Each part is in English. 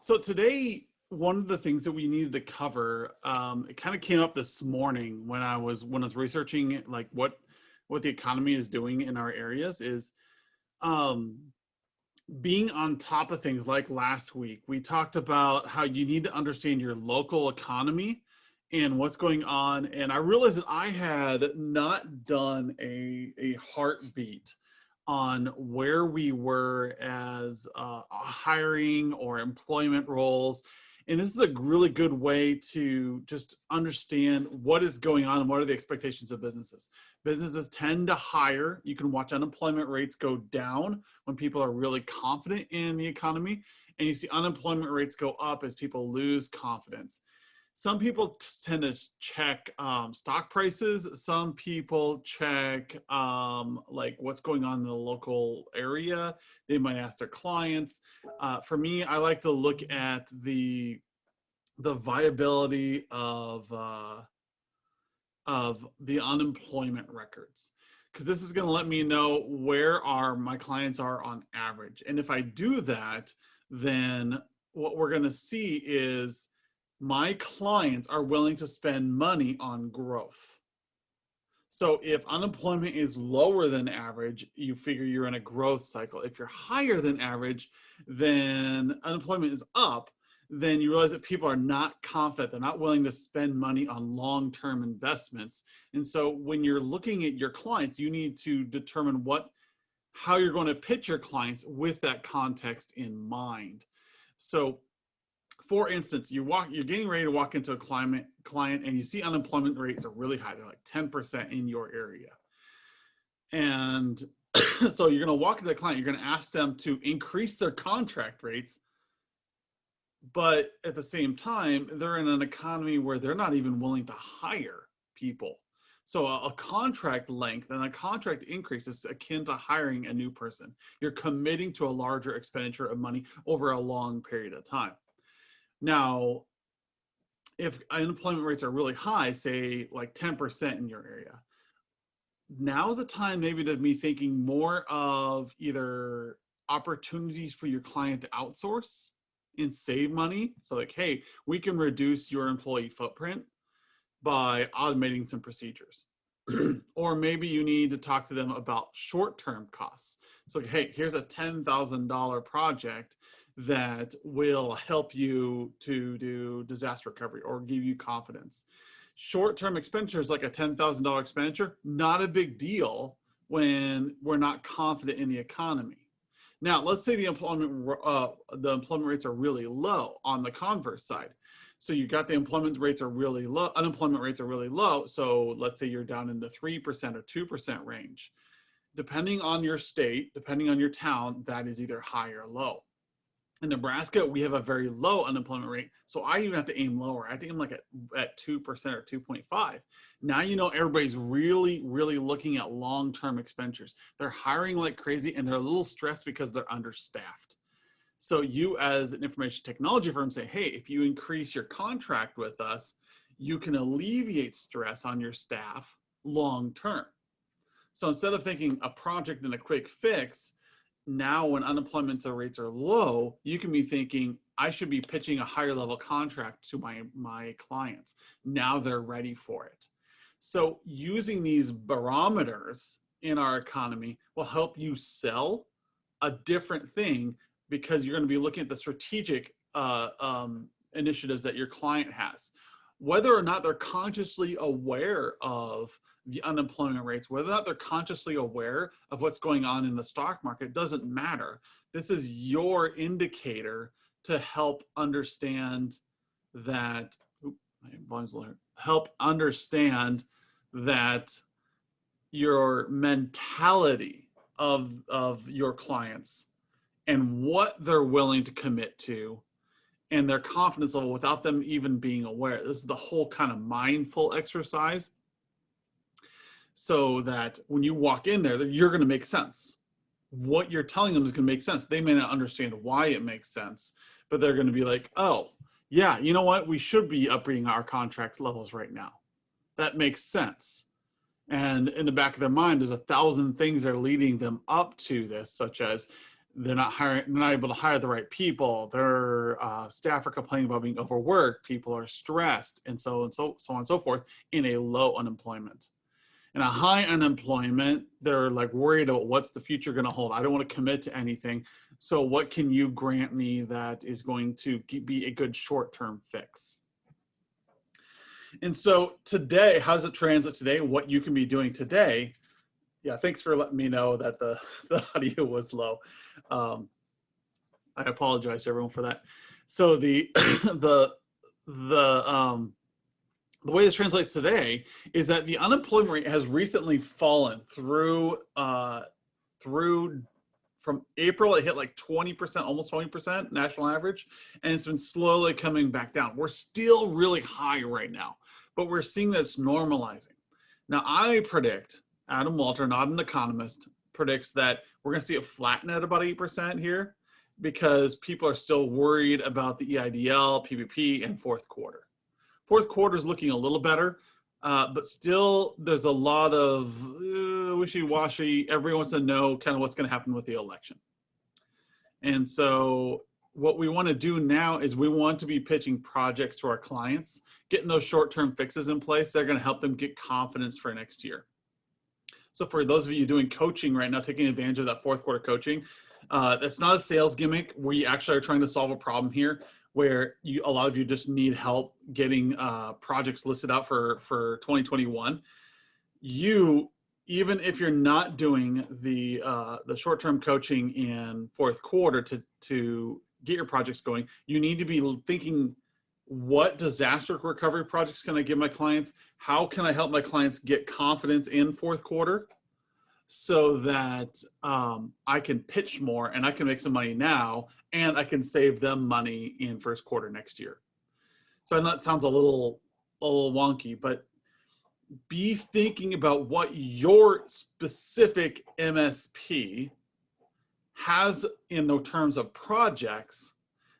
So today, one of the things that we needed to cover, it kind of came up this morning when I was researching like what the economy is doing in our areas is um, being on top of things. Like last week, we talked about how you need to understand your local economy and what's going on. And I realized that I had not done a heartbeat on where we were as hiring or employment roles. And this is a really good way to just understand what is going on and what are the expectations of businesses. Businesses tend to hire. You can watch unemployment rates go down when people are really confident in the economy. And you see unemployment rates go up as people lose confidence. Some people tend to check stock prices. Some people check like what's going on in the local area. They might ask their clients. For me, I like to look at the viability of the unemployment records, because this is going to let me know where my clients are on average. And if I do that, then what we're going to see is my clients are willing to spend money on growth. So if unemployment is lower than average, you figure you're in a growth cycle. If you're higher than average, then unemployment is up. Then you realize that people are not confident. They're not willing to spend money on long-term investments. And so when you're looking at your clients, you need to determine how you're going to pitch your clients with that context in mind. So for instance, you're getting ready to walk into a client and you see unemployment rates are really high. They're like 10% in your area. And so you're going to walk into the client, you're going to ask them to increase their contract rates. But at the same time, they're in an economy where they're not even willing to hire people. So a contract length and a contract increase is akin to hiring a new person. You're committing to a larger expenditure of money over a long period of time. Now, if unemployment rates are really high, say like 10% in your area, now's the time maybe to be thinking more of either opportunities for your client to outsource and save money. So like, hey, we can reduce your employee footprint by automating some procedures. Or maybe you need to talk to them about short-term costs. So, hey, here's a $10,000 project that will help you to do disaster recovery or give you confidence. Short-term expenditures like a $10,000 expenditure, not a big deal when we're not confident in the economy. Now, let's say the employment rates are really low on the converse side. So you got the unemployment rates are really low. So let's say you're down in the 3% or 2% range. Depending on your state, depending on your town, that is either high or low. In Nebraska, we have a very low unemployment rate. So I even have to aim lower. I think I'm like at 2% or 2.5. Now, everybody's really, really looking at long-term expenditures. They're hiring like crazy and they're a little stressed because they're understaffed. So you as an information technology firm say, hey, if you increase your contract with us, you can alleviate stress on your staff long-term. So instead of thinking a project and a quick fix, now when unemployment rates are low, you can be thinking, I should be pitching a higher level contract to my clients. Now they're ready for it. So using these barometers in our economy will help you sell a different thing, because you're going to be looking at the strategic initiatives that your client has. Whether or not they're consciously aware of the unemployment rates, whether or not they're consciously aware of what's going on in the stock market, doesn't matter. This is your indicator to help understand that, your mentality of your clients and what they're willing to commit to and their confidence level without them even being aware. This is the whole kind of mindful exercise, so that when you walk in there, you're going to make sense. What you're telling them is going to make sense. They may not understand why it makes sense, but they're going to be like, oh, yeah, you know what? We should be upping our contract levels right now. That makes sense. And in the back of their mind, there's 1,000 things that are leading them up to this, such as they're not able to hire the right people. Their staff are complaining about being overworked. People are stressed, and so on and so forth in a low unemployment. And a high unemployment, they're like worried about what's the future going to hold. I don't want to commit to anything. So what can you grant me that is going to be a good short-term fix? And so today, how does it translate today? What you can be doing today? Yeah, thanks for letting me know that the audio was low. I apologize to everyone for that. So the way this translates today is that the unemployment rate has recently fallen through from April. It hit like 20%, almost 20% national average, and it's been slowly coming back down. We're still really high right now, but we're seeing that it's normalizing. Now, I predict, Adam Walter, not an economist, predicts that we're going to see it flatten at about 8% here because people are still worried about the EIDL, PPP, and fourth quarter. Fourth quarter is looking a little better, but still there's a lot of wishy-washy. Everyone wants to know kind of what's going to happen with the election. And so what we want to do now is we want to be pitching projects to our clients, getting those short-term fixes in place. They're going to help them get confidence for next year. So for those of you doing coaching right now, taking advantage of that fourth quarter coaching, that's not a sales gimmick. We actually are trying to solve a problem here where a lot of you just need help getting projects listed out for 2021. Even if you're not doing the short-term coaching in fourth quarter to get your projects going, you need to be thinking, what disaster recovery projects can I give my clients? How can I help my clients get confidence in fourth quarter so that I can pitch more and I can make some money now and I can save them money in first quarter next year? So I know that sounds a little wonky, but be thinking about what your specific MSP has in the terms of projects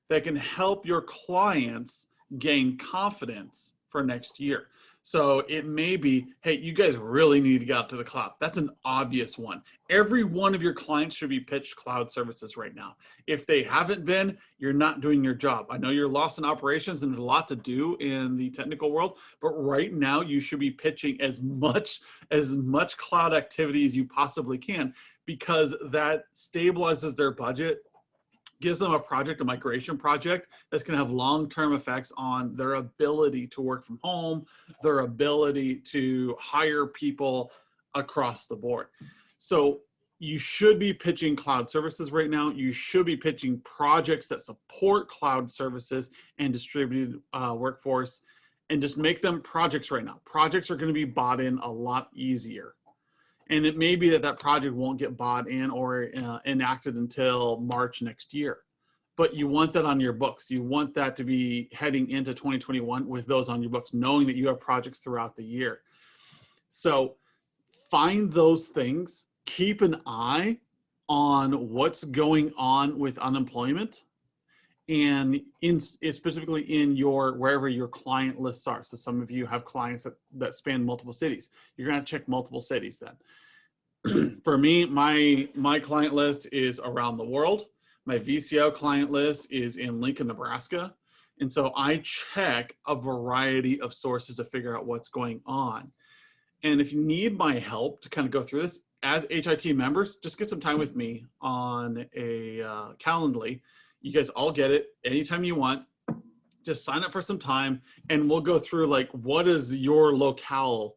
that can help your clients gain confidence for next year. So it may be, hey, you guys really need to get out to the cloud. That's an obvious one. Every one of your clients should be pitched cloud services right now. If they haven't been, you're not doing your job. I know you're lost in operations and there's a lot to do in the technical world, but right now you should be pitching as much cloud activity as you possibly can, because that stabilizes their budget, gives them a migration project that's going to have long-term effects on their ability to work from home, their ability to hire people across the board. So you should be pitching cloud services right now. You should be pitching projects that support cloud services and distributed workforce, and just make them projects right now. Projects are going to be bought in a lot easier. And it may be that project won't get bought in or enacted until March next year. But you want that on your books. You want that to be heading into 2021 with those on your books, knowing that you have projects throughout the year. So find those things. Keep an eye on what's going on with unemployment, and specifically in wherever your client lists are. So some of you have clients that span multiple cities. You're gonna have to check multiple cities then. For me, my client list is around the world. My VCO client list is in Lincoln, Nebraska. And so I check a variety of sources to figure out what's going on. And if you need my help to kind of go through this, as HIT members, just get some time with me on a Calendly. You guys all get it anytime you want. Just sign up for some time and we'll go through like, what does your locale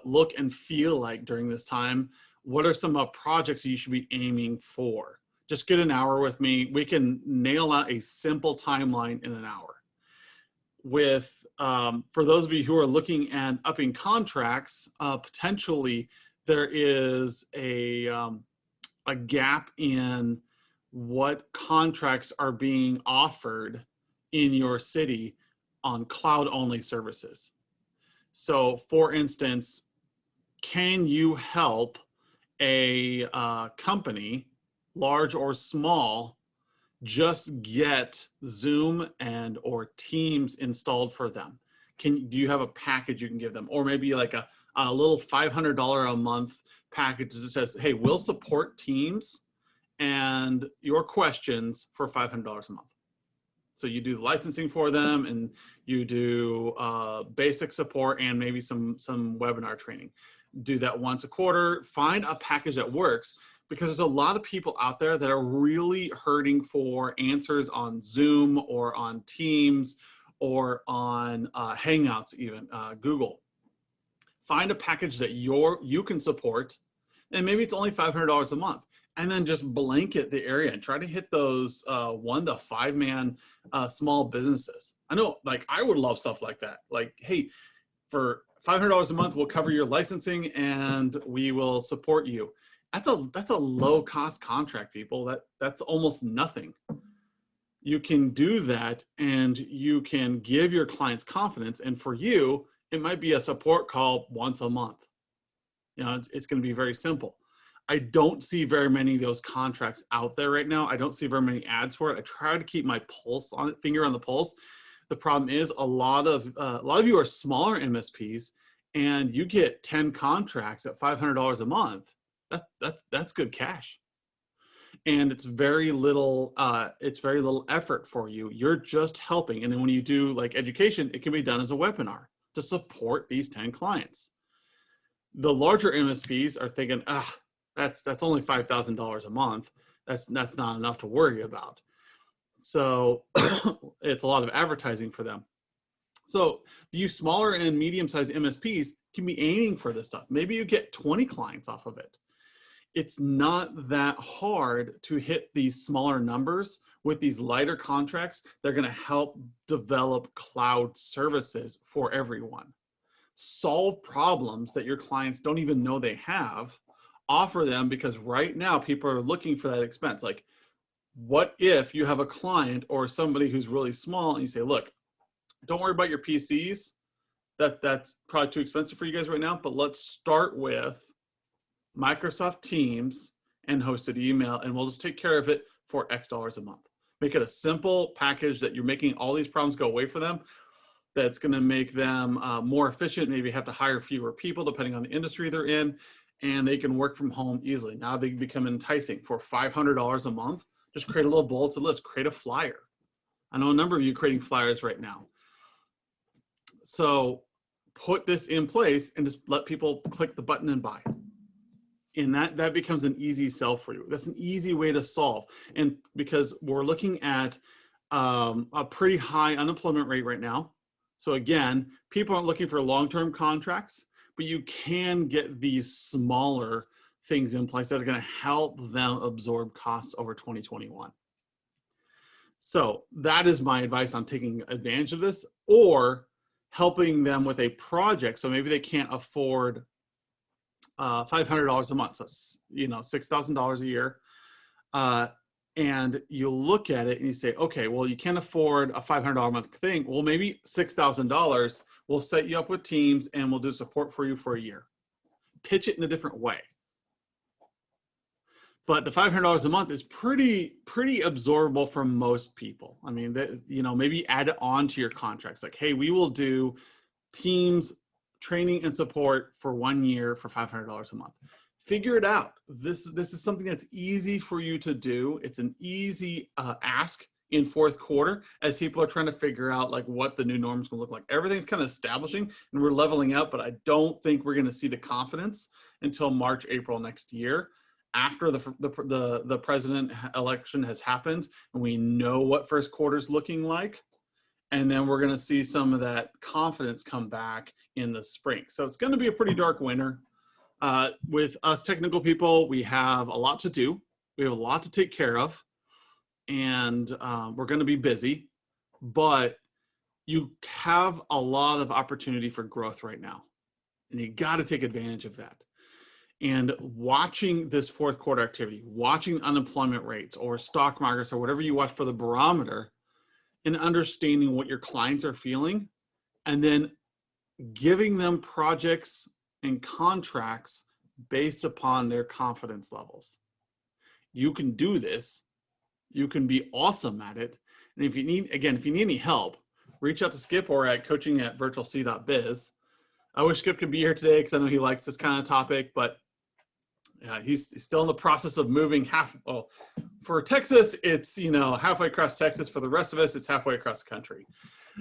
look and feel like during this time? What are some projects you should be aiming for? Just get an hour with me. We can nail out a simple timeline in an hour. For those of you who are looking at upping contracts, potentially there is a gap in what contracts are being offered in your city on cloud-only services. So for instance, can you help a company, large or small, just get Zoom or Teams installed for them? Do you have a package you can give them? Or maybe like a little $500 a month package that says, hey, we'll support Teams and your questions for $500 a month. So you do the licensing for them, and you do basic support and maybe some webinar training. Do that once a quarter. Find a package that works, because there's a lot of people out there that are really hurting for answers on Zoom or on Teams or on Hangouts, even Google. Find a package that you can support, and maybe it's only $500 a month, and then just blanket the area and try to hit those 1 to 5 man small businesses. I know, like, I would love stuff like that. Like, hey, for $500 a month, we'll cover your licensing and we will support you. That's a low cost contract, people. That's almost nothing. You can do that, and you can give your clients confidence. And for you, it might be a support call once a month. You know, it's going to be very simple. I don't see very many of those contracts out there right now. I don't see very many ads for it. I try to keep my pulse on it, finger on the pulse. The problem is a lot of you are smaller MSPs, and you get 10 contracts at $500 a month. That's good cash. And it's very little effort for you. You're just helping. And then when you do like education, it can be done as a webinar to support these 10 clients. The larger MSPs are thinking, that's only $5,000 a month. That's not enough to worry about. So it's a lot of advertising for them. So you smaller and medium-sized MSPs can be aiming for this stuff. Maybe you get 20 clients off of it. It's not that hard to hit these smaller numbers with these lighter contracts. They're going to help develop cloud services for everyone. Solve problems that your clients don't even know they have. Offer them, because right now people are looking for that expense. Like, what if you have a client or somebody who's really small and you say, look, don't worry about your PCs. That's probably too expensive for you guys right now, but let's start with Microsoft Teams and hosted email, and we'll just take care of it for X dollars a month. Make it a simple package that you're making all these problems go away for them. That's going to make them more efficient. Maybe have to hire fewer people depending on the industry they're in, and they can work from home easily. Now they become enticing. For $500 a month, just create a little bulletin list, create a flyer. I know a number of you creating flyers right now. So put this in place and just let people click the button and buy. And that becomes an easy sell for you. That's an easy way to solve. And because we're looking at a pretty high unemployment rate right now. So again, people aren't looking for long-term contracts, but you can get these smaller things in place that are going to help them absorb costs over 2021. So that is my advice on taking advantage of this, or helping them with a project. So maybe they can't afford $500 a month, so $6,000 a year, and you look at it and you say, okay, well, you can't afford a $500 a month thing. Well, maybe $6,000. We'll set you up with Teams and we'll do support for you for a year. Pitch it in a different way. But the $500 a month is pretty absorbable for most people. I mean, maybe add it on to your contracts. Like, hey, we will do Teams training and support for 1 year for $500 a month. Figure it out. This is something that's easy for you to do. It's an easy ask in fourth quarter as people are trying to figure out like what the new norm is going to look like. Everything's kind of establishing and we're leveling out, but I don't think we're going to see the confidence until March, April next year, after the president election has happened and we know what first quarter is looking like. And then we're going to see some of that confidence come back in the spring. So it's going to be a pretty dark winter. With us technical people, we have a lot to do. We have a lot to take care of. And we're going to be busy. But you have a lot of opportunity for growth right now. And you got to take advantage of that. And watching this fourth quarter activity, watching unemployment rates or stock markets or whatever you watch for the barometer, and understanding what your clients are feeling, and then giving them projects and contracts based upon their confidence levels. You can do this. You can be awesome at it. And if you need any help, reach out to Skip or at coaching@virtualc.biz. I wish Skip could be here today because I know he likes this kind of topic, but Yeah, he's still in the process of moving well, for Texas, it's, halfway across Texas. For the rest of us, it's halfway across the country.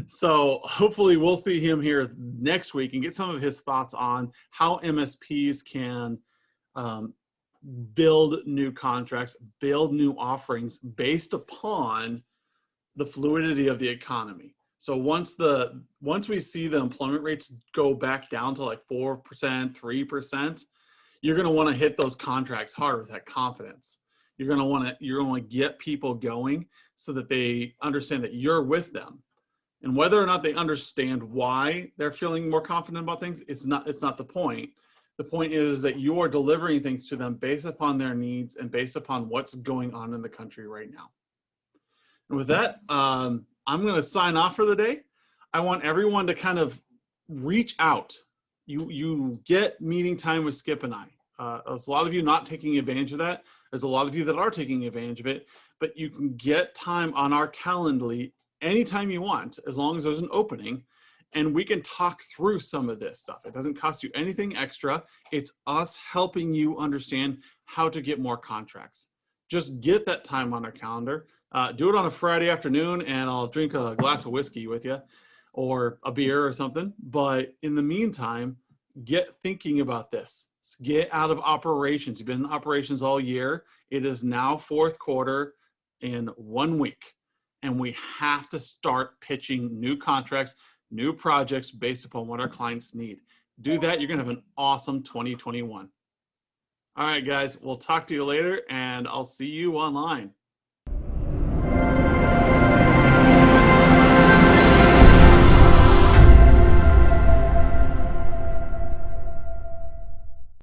So hopefully we'll see him here next week and get some of his thoughts on how MSPs can build new contracts, build new offerings based upon the fluidity of the economy. So once we see the employment rates go back down to like 4%, 3%, you're going to want to hit those contracts hard with that confidence. You're going to want to get people going so that they understand that you're with them. And whether or not they understand why they're feeling more confident about things, it's not the point. The point is that you are delivering things to them based upon their needs and based upon what's going on in the country right now. And with that, I'm going to sign off for the day. I want everyone to kind of reach out. You get meeting time with Skip and I. There's a lot of you not taking advantage of that. There's a lot of you that are taking advantage of it, but you can get time on our Calendly anytime you want, as long as there's an opening, and we can talk through some of this stuff. It doesn't cost you anything extra. It's us helping you understand how to get more contracts. Just get that time on our calendar. Do it on a Friday afternoon, and I'll drink a glass of whiskey with you or a beer or something. But in the meantime, get thinking about this. Get out of operations. You've been in operations all year. It is now fourth quarter in 1 week. And we have to start pitching new contracts, new projects based upon what our clients need. Do that, you're going to have an awesome 2021. All right, guys, we'll talk to you later, and I'll see you online.